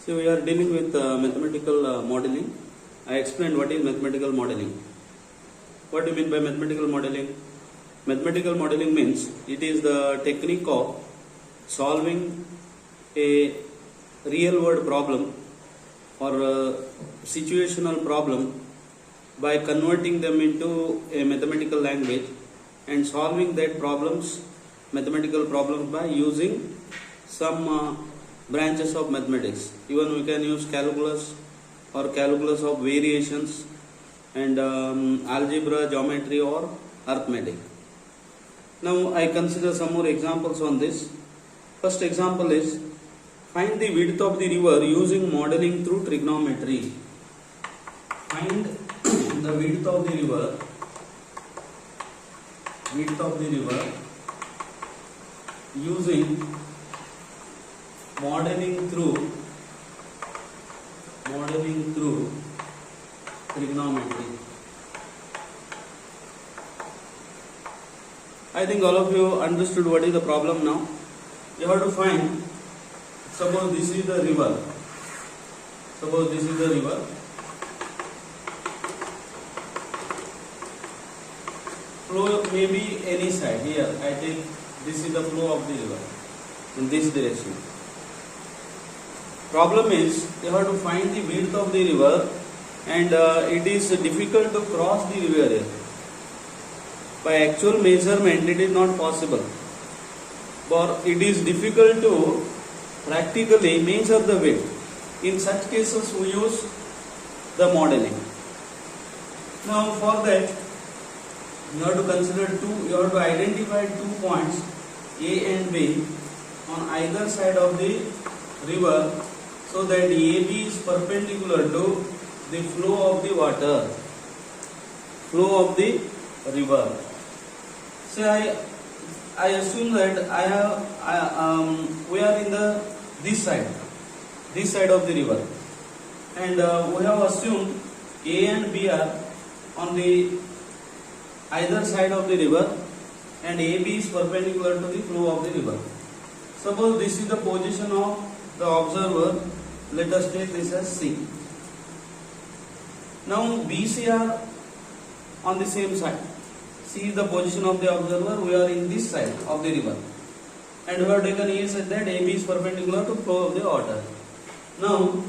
So we are dealing with mathematical modeling. I explained what is mathematical modeling. What do you mean by mathematical modeling? Mathematical modeling means it is the technique of solving a real world problem or a situational problem by converting them into a mathematical language and solving that mathematical problems by using some branches of mathematics. Even we can use calculus or calculus of variations and algebra, geometry or arithmetic. Now I consider some more examples on this. First example is find the width of the river using modeling through trigonometry. Find the width of the river using modeling through trigonometry. I think all of you understood what is the problem now. You have to find, suppose this is the river. Flow may be any side. Here I take this is the flow of the river in this direction. Problem is you have to find the width of the river and it is difficult to cross the river here. By actual measurement it is not possible, but it is difficult to practically measure the width. In such cases we use the modeling. Now for that you have to identify 2 points A and B on either side of the river so that AB is perpendicular to the flow of the water, flow of the river. So I assume that we are in this side of the river, and we have assumed A and B are on the either side of the river and AB is perpendicular to the flow of the river. Suppose this is the position of the observer. Let us take this as C. Now BC are on the same side. C is the position of the observer. We are in this side of the river, and we have taken A such that AB is perpendicular to flow of the water. Now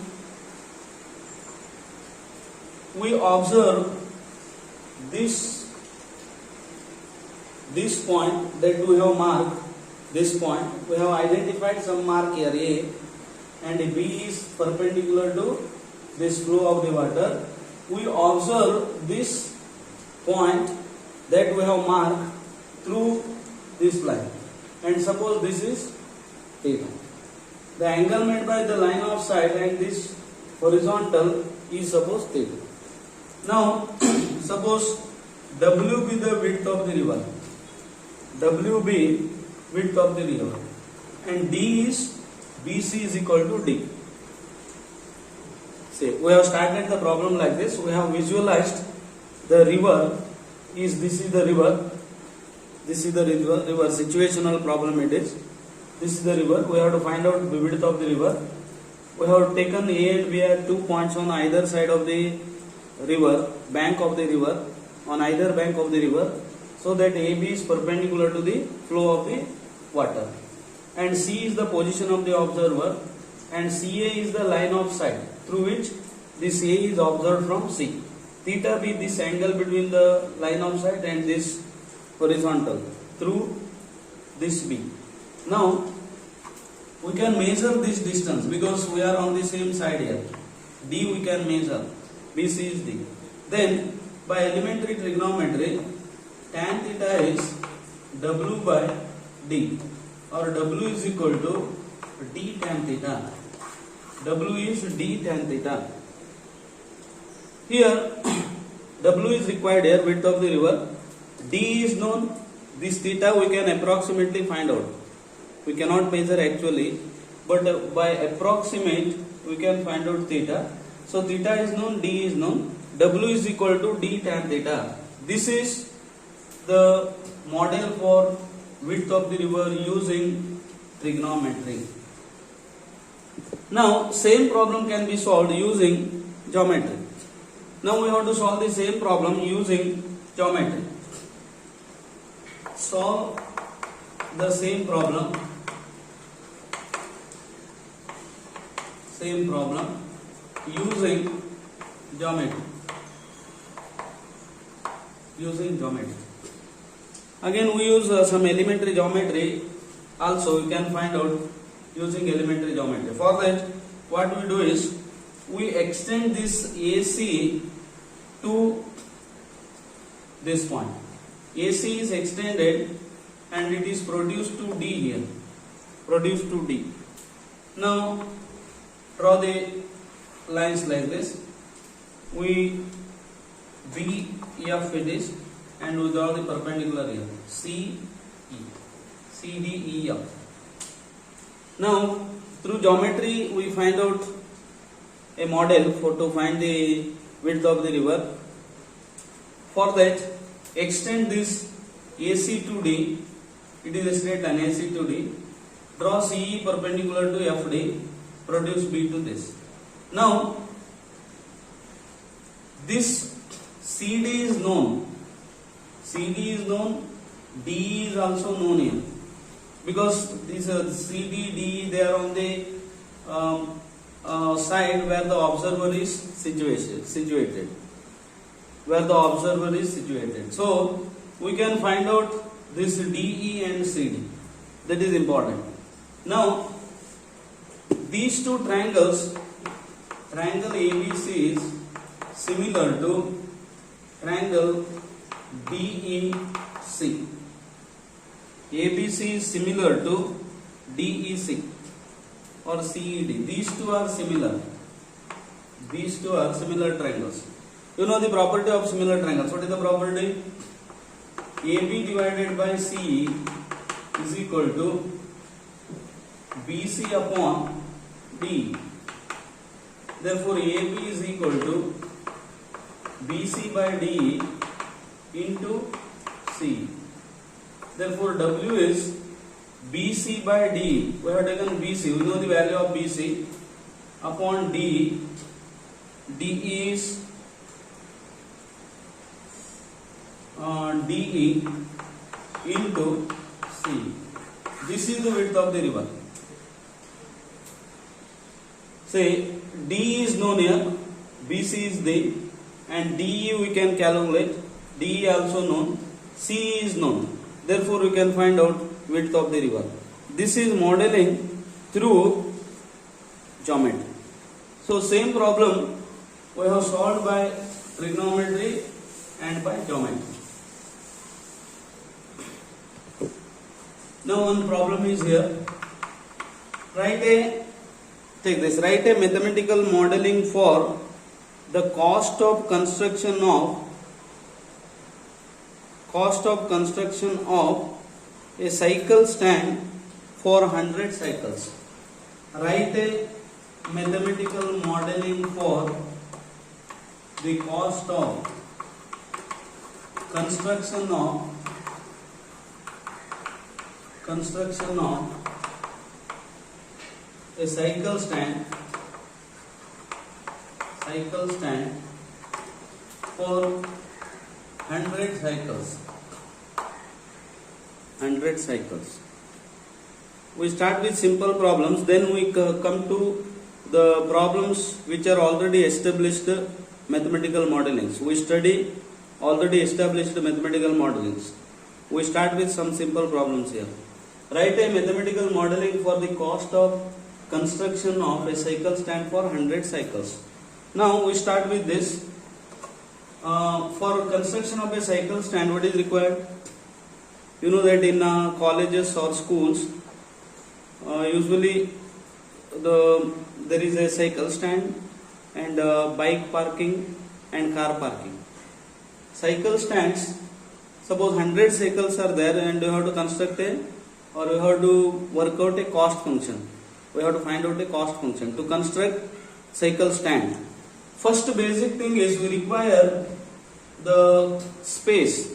we observe this point that we have marked. This point we have identified some mark here A, and B is perpendicular to this flow of the water. We observe this point that we have marked through this line, and suppose this is theta. The angle made by the line of sight and this horizontal is suppose theta. Now suppose W be the width of the river, and D is BC is equal to D. See, we have started the problem like this. We have visualized the river. This is the river. Situational problem it is. This is the river. We have to find out the width of the river. We have taken A and B are 2 points on either side of the river, bank of the river, on either bank of the river, so that AB is perpendicular to the flow of the water, and C is the position of the observer, and CA is the line of sight through which this A is observed from C. Theta be this angle between the line of sight and this horizontal through this B. Now we can measure this distance because we are on the same side here. D we can measure. BC is D. Then by elementary trigonometry, tan theta is W by D, or W is equal to D tan theta. W is D tan theta. Here W is required here, width of the river. D is known. This theta we can approximately find out. We cannot measure actually, but by approximate we can find out theta. So theta is known, D is known. W is equal to D tan theta. This is the model for width of the river using trigonometry. Now same problem can be solved using geometry. Now we have to solve the same problem using geometry. Solve the same problem using geometry. Again we use some elementary geometry also. We can find out using elementary geometry. For that, what we do is we extend this AC to this point. AC is extended and it is produced to D here. Now draw the lines like this. We BF it is, and we draw the perpendicular here. CDEF. Now through geometry we find out a model to find the width of the river. For that, extend this AC to D. It is a straight line AC to D. Draw CE perpendicular to FD. Produce B to this. Now this CD is known. DE is also known here, because these CD, DE, they are on the side where the observer is situated. So we can find out this DE and CD. That is important. Now these two triangles, triangle ABC is similar to triangle DEC. ABC is similar to DEC or CED. These two are similar triangles. You know the property of similar triangles. What is the property? AB divided by CE is equal to BC upon D. Therefore AB is equal to BC by DE into C. Therefore W is BC by DE. We have taken BC. We know the value of BC upon DE. DE is DE into C. This is the width of the river. Say D is known here, BC is there, and DE we can calculate. DE also known, CE is known. Therefore we can find out width of the river. This is modeling through geometry. So same problem we have solved by trigonometry and by geometry. Now one problem is here. Write a mathematical modeling for the cost of construction of a cycle stand for 100 cycles. Write a mathematical modeling for the cost of construction of a cycle stand for 100 cycles. We start with simple problems, then we come to the problems which are already established mathematical modelings. We study already established mathematical modelings. We start with some simple problems here. Write a mathematical modeling for the cost of construction of a cycle stand for 100 cycles. Now we start with this. For construction of a cycle stand, what is required? You know that in colleges or schools, usually there is a cycle stand and bike parking and car parking. Cycle stands, suppose 100 cycles are there and you have to construct we have to work out a cost function. We have to find out a cost function to construct cycle stand. First basic thing is we require the space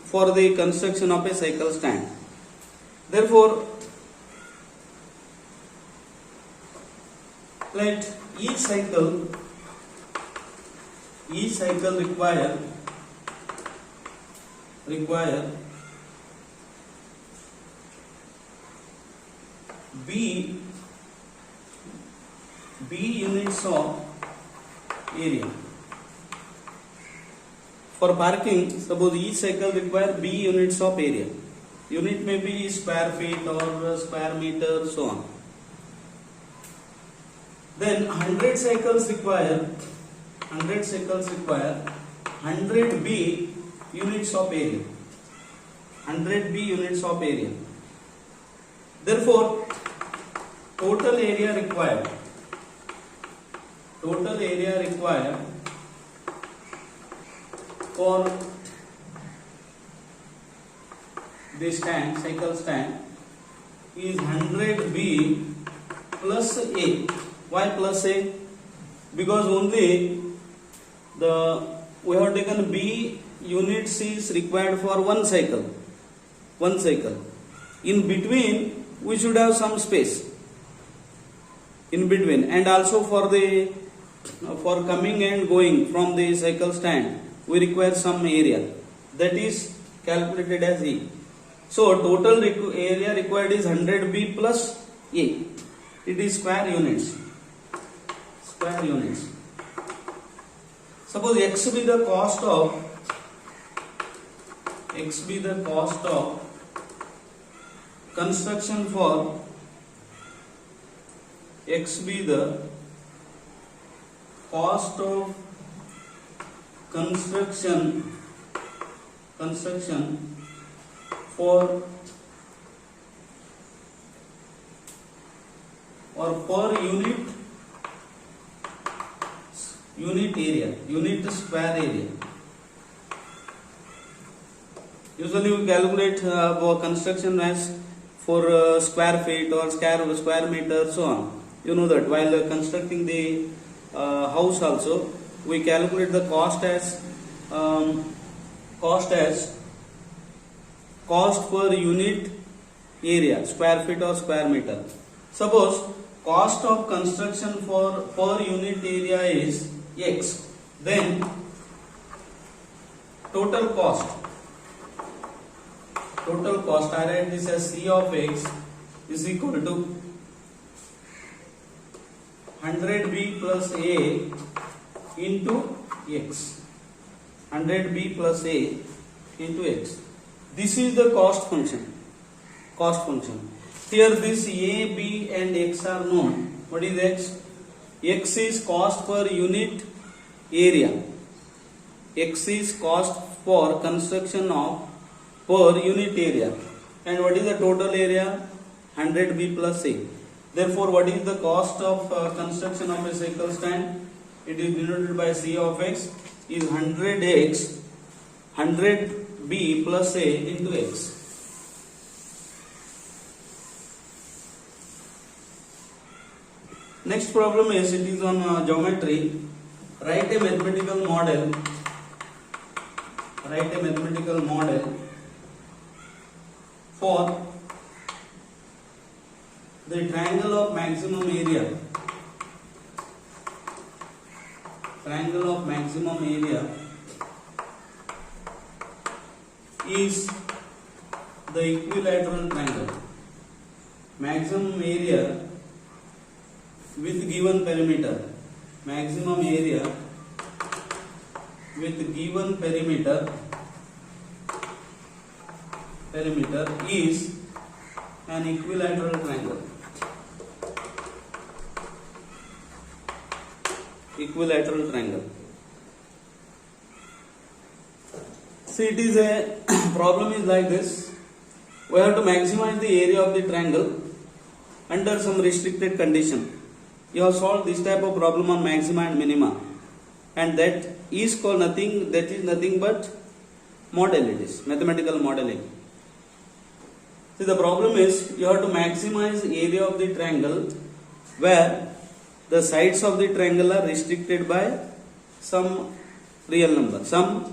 for the construction of a cycle stand. Therefore, let each cycle require b units of area. For parking, suppose each cycle require b units of area. Unit may be square feet or square meter, so on. Then 100 cycles require 100 b units of area. 100 b units of area. Therefore, total area required for this cycle stand is 100b plus a. Why plus a? Because only we have taken b units is required for one cycle. In between we should have some space in between, and also for coming and going from the cycle stand we require some area, that is calculated as E. So total area required is 100b plus A. It is square units. Suppose x be the cost of construction for for or per unit area, unit square area. Usually we calculate for construction as for square feet or square meter, so on. You know that while constructing the house also we calculate the cost per unit area, square feet or square meter. Suppose cost of construction for per unit area is x, then total cost, I write this as C of x is equal to 100b plus a into x. 100b plus a into x. This is the cost function. Here this a, b and x are known. What is x? X is cost per unit area. X is cost for construction of per unit area. And what is the total area? 100b plus a. Therefore, what is the cost of construction of a cycle stand? It is denoted by C of x is 100b plus a into x. Next problem is, it is on geometry. Write a mathematical model for the triangle of maximum area. Is the equilateral triangle. Maximum area with given perimeter. Maximum area with given perimeter is an equilateral triangle. See, it is a problem is like this. We have to maximize the area of the triangle under some restricted condition. You have solved this type of problem on maxima and minima, and that is called nothing but model. It is mathematical modeling. See, the problem is you have to maximize area of the triangle where the sides of the triangle are restricted by some real number, some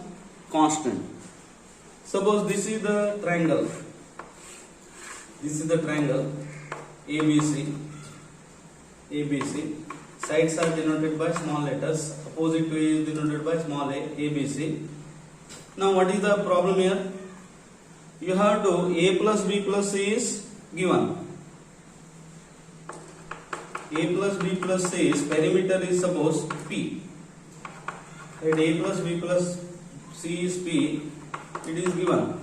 constant. Suppose this is the triangle. ABC, Sides are denoted by small letters. Opposite to A is denoted by small a, ABC. Now what is the problem here? You have to A plus B plus C is given. A plus B plus C is perimeter is suppose P. At A plus B plus C is P, it is given.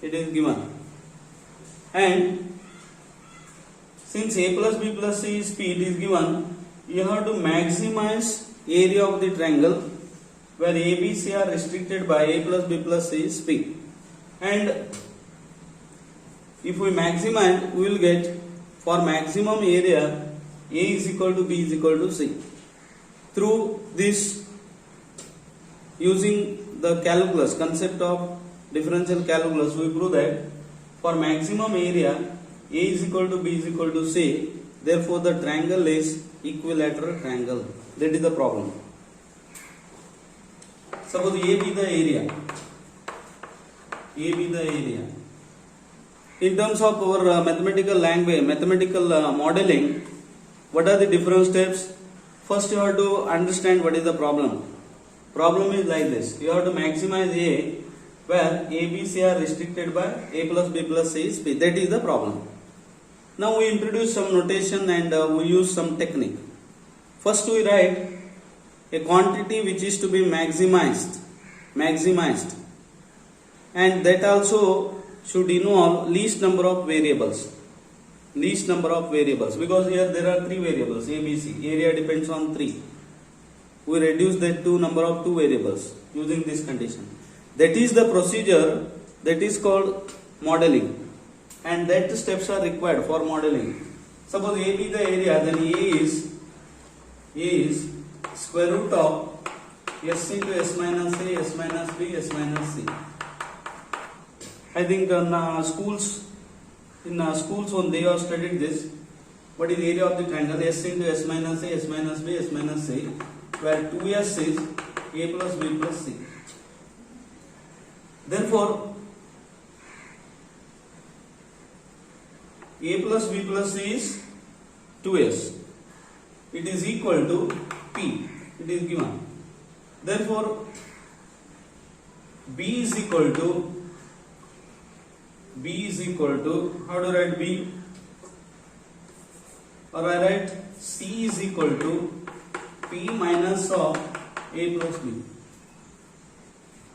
It is given. And since A plus B plus C is P, it is given, you have to maximize area of the triangle where A, B, C are restricted by A plus B plus C is P. And if we maximize, we will get for maximum area A is equal to B is equal to C. Through this, using the calculus, concept of differential calculus, we prove that for maximum area A is equal to B is equal to C, therefore the triangle is equilateral triangle. That is the problem. Suppose A be the area. A be the area. In terms of our mathematical language, mathematical modeling, what are the different steps? First you have to understand what is the problem. Problem is like this. You have to maximize A where A, B, C are restricted by A plus B plus C is P. That is the problem. Now we introduce some notation and we use some technique. First we write a quantity which is to be maximized, and that also should involve least number of variables, because here there are three variables A, B, C. Area depends on 3. We reduce that to number of 2 variables using this condition. That is the procedure that is called modeling, and that steps are required for modeling. Suppose A be the area, then A is square root of S into S minus A, S minus B, S minus C. I think in schools when they have studied this, what is the area of the triangle? S into S minus A, S minus B, S minus C, where 2S is A plus B plus C. Therefore, A plus B plus C is 2S. It is equal to P. It is given. Therefore, B is equal to, how do I write B? Or I write C is equal to P minus of A plus B.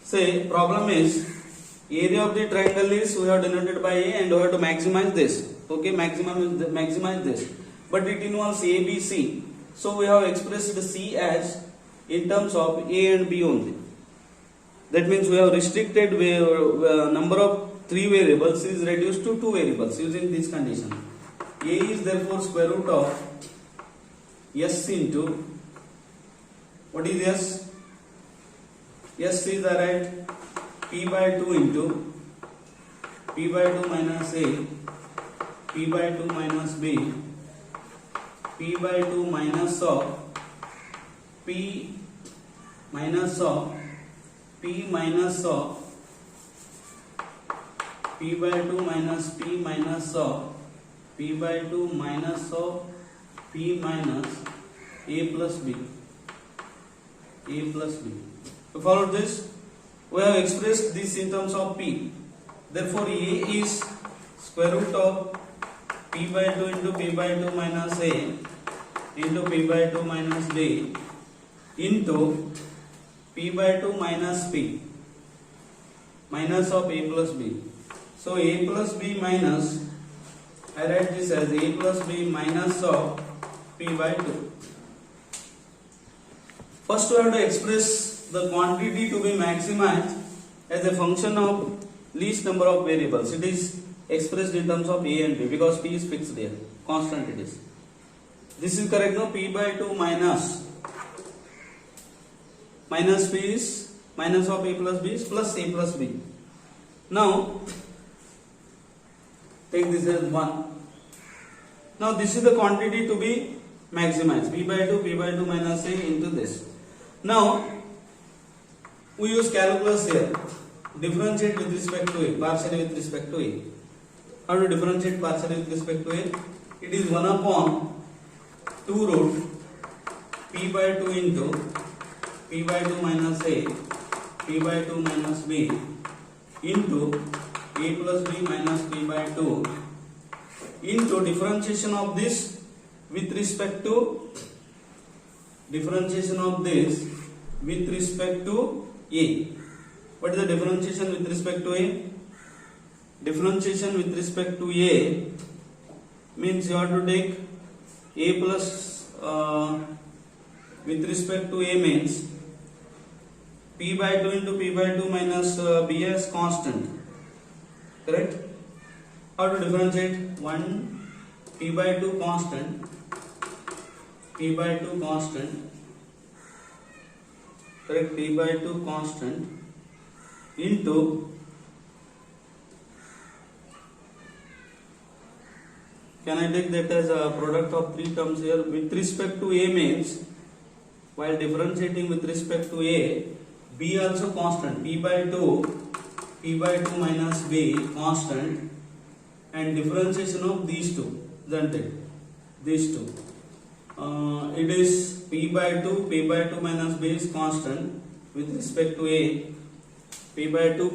Say, problem is, area of the triangle is, we have denoted by A and we have to maximize this. Okay, maximize this. But it involves A, B, C. So we have expressed C as in terms of A and B only. That means we have restricted number of 3 variables is reduced to 2 variables using this condition. A is therefore square root of S into, what is S? S is alright, P by 2 into P by 2 minus A, P by 2 minus B, P by 2 minus of P minus of P minus of P by 2 minus P minus of P by 2 minus of P minus A plus B. A plus B. To follow this, we have expressed this in terms of P. Therefore, A is square root of P by 2 into P by 2 minus A into P by 2 minus B into P by 2 minus P minus of A plus B. So A plus B minus, I write this as A plus B minus of P by 2. First we have to express the quantity to be maximized as a function of least number of variables. It is expressed in terms of A and B because P is fixed here, constant it is. This is correct, no? P by 2 minus P is minus of A plus B is plus A plus B. Now take this as 1. Now this is the quantity to be maximized, P by 2 minus A into this. Now we use calculus here. Differentiate with respect to A, partially with respect to A. How to differentiate partially with respect to A? It is 1 upon 2 root p by 2 into p by 2 minus a, p by 2 minus b into a plus b minus p by 2 into differentiation of this with respect to a. What is the differentiation with respect to a? Differentiation with respect to a means you have to take a plus with respect to a means p by 2 into p by 2 minus b as constant. Correct? How to differentiate? 1 p by 2 constant, p by 2 constant, correct, p by 2 constant into, can I take that as a product of three terms here? With respect to a means while differentiating with respect to a, b also constant, p by 2 minus b constant, and differentiation of these two, isn't it? These two. It is p by 2 minus b is constant with respect to a, p by 2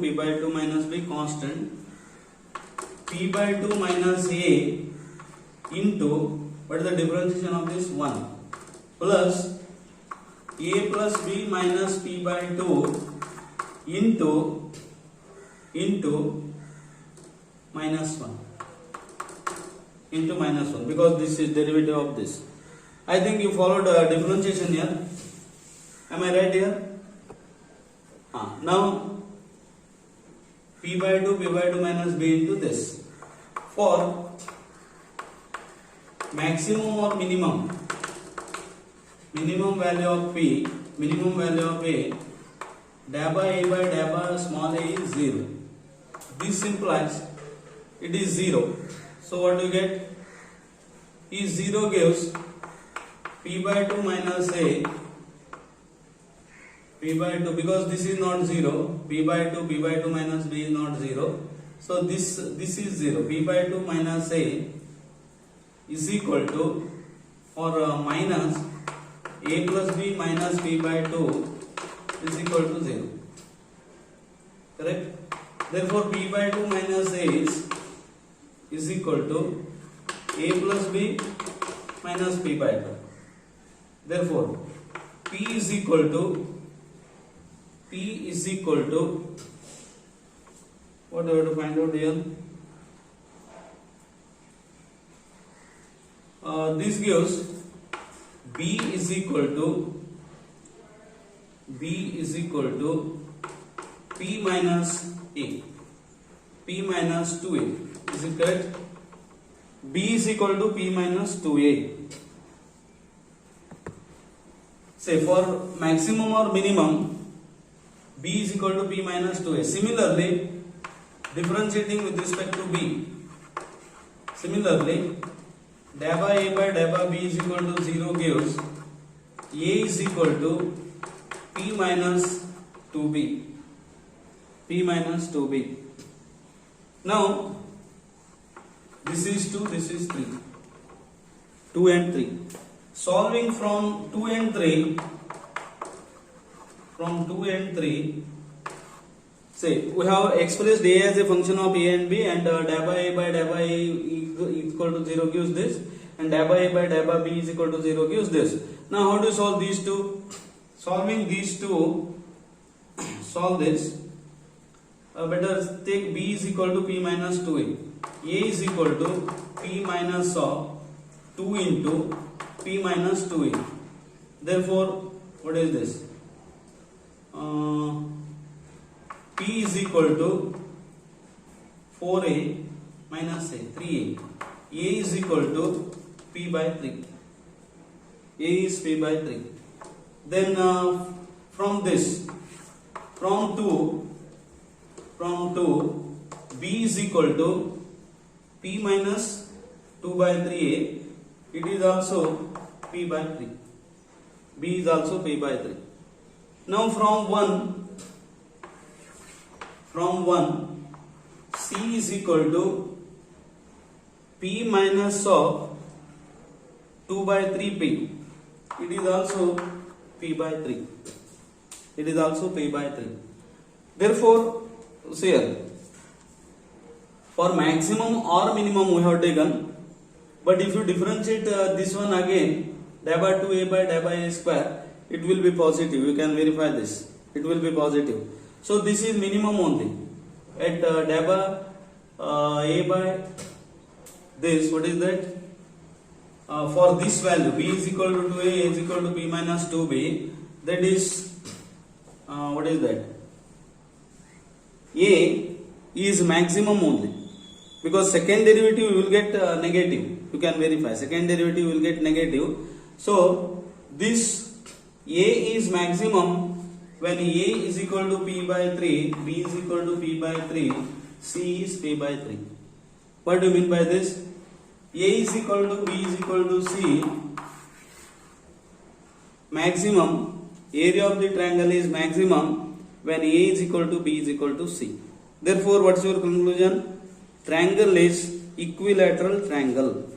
minus b constant, p by 2 minus a into, what is the differentiation of this? 1 plus a plus b minus p by 2 into minus 1, into minus 1, because this is derivative of this. I think you followed differentiation here. Am I right here? Now p by 2 minus b into this. For maximum or minimum value of p, minimum value of a, dabba a by dabba small a is 0. This implies it is 0. So what do you get? Is 0 gives p by 2 minus a, p by 2, because this is not 0, p by 2 minus b is not 0. So this is 0. P by 2 minus a is equal to, or minus a plus b minus p by 2 is equal to 0. Correct? Therefore p by 2 minus a is equal to a plus b minus p by 2. Therefore p is equal to, what do we have to find out here? This gives b is equal to p minus a, p minus 2a. Is it correct? B is equal to p minus 2a. Say for maximum or minimum, b is equal to p minus 2a. Similarly, differentiating with respect to b, similarly, dabba a by dabba b is equal to 0 gives a is equal to p minus 2b. P minus 2b. Now, this is 2, this is 3. 2 and 3. Solving from 2 and 3, say we have expressed a as a function of a and b, and dabba a by dabba a equal to 0 gives this, and dabba a by dabba b is equal to 0 gives this. Now how do you solve these two? Solving these two, solve this. Better take b is equal to p minus 2a. A is equal to p minus of 2 into p minus 2a. Therefore, what is this? P is equal to 4a minus a, 3a. A is equal to p by 3. A is p by 3. Then from this, from 2, b is equal to p minus 2 by 3a. It is also p by 3. B is also p by 3. Now from 1, c is equal to p minus of 2 by 3 p. It is also p by 3. It is also p by 3. Therefore, see here, for maximum or minimum we have taken, but if you differentiate this one again, di by 2a by di by a square, it will be positive. You can verify this. It will be positive. So this is minimum only. At di by a by this, what is that? For this value, b is equal to 2a, a is equal to b minus 2b, that is, what is that? A is maximum only, because second derivative you will get negative. You can verify, second derivative you will get negative. So this A is maximum when A is equal to p by 3, b is equal to p by 3, c is p by 3. What do you mean by this? A is equal to b is equal to c. Maximum area of the triangle is maximum when A is equal to b is equal to c. Therefore, what's your conclusion? Triangle is equilateral triangle.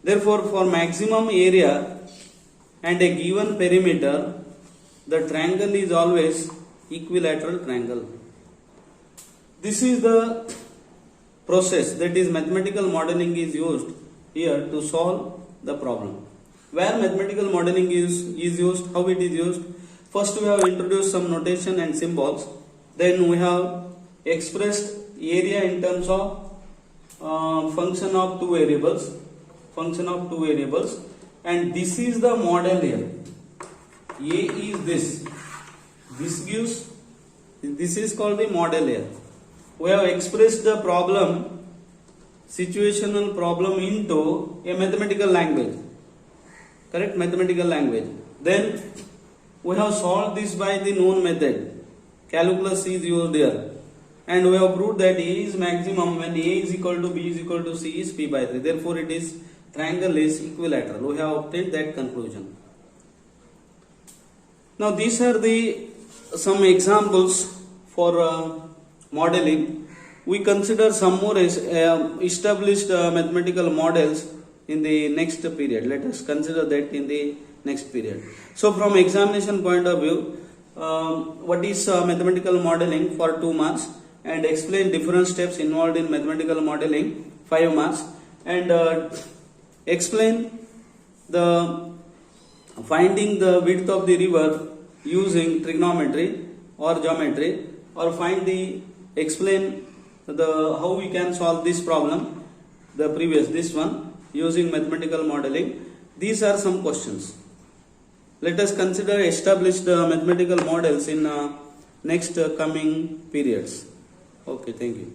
Therefore, for maximum area and a given perimeter, the triangle is always equilateral triangle. This is the process, that is mathematical modeling is used here to solve the problem. Where mathematical modeling is used, how it is used? First we have introduced some notation and symbols. Then we have expressed area in terms of function of two variables, and this is the model here. A is this. This is called the model here. We have expressed the problem, situational problem, into a mathematical language. Correct? Mathematical language. Then we have solved this by the known method. Calculus is used here. And we have proved that A is maximum when A is equal to B is equal to C is P by 3. Therefore, it is triangle is equilateral. We have obtained that conclusion. Now, these are the some examples for modeling. We consider some more established mathematical models in the next period. Let us consider that in the next period. So, from examination point of view, what is mathematical modeling for 2 marks, and explain different steps involved in mathematical modeling 5 marks, and explain the finding the width of the river using trigonometry or geometry, or explain the how we can solve this problem, this one using mathematical modeling. These are some questions. Let us consider established mathematical models in next coming periods. Okay, thank you.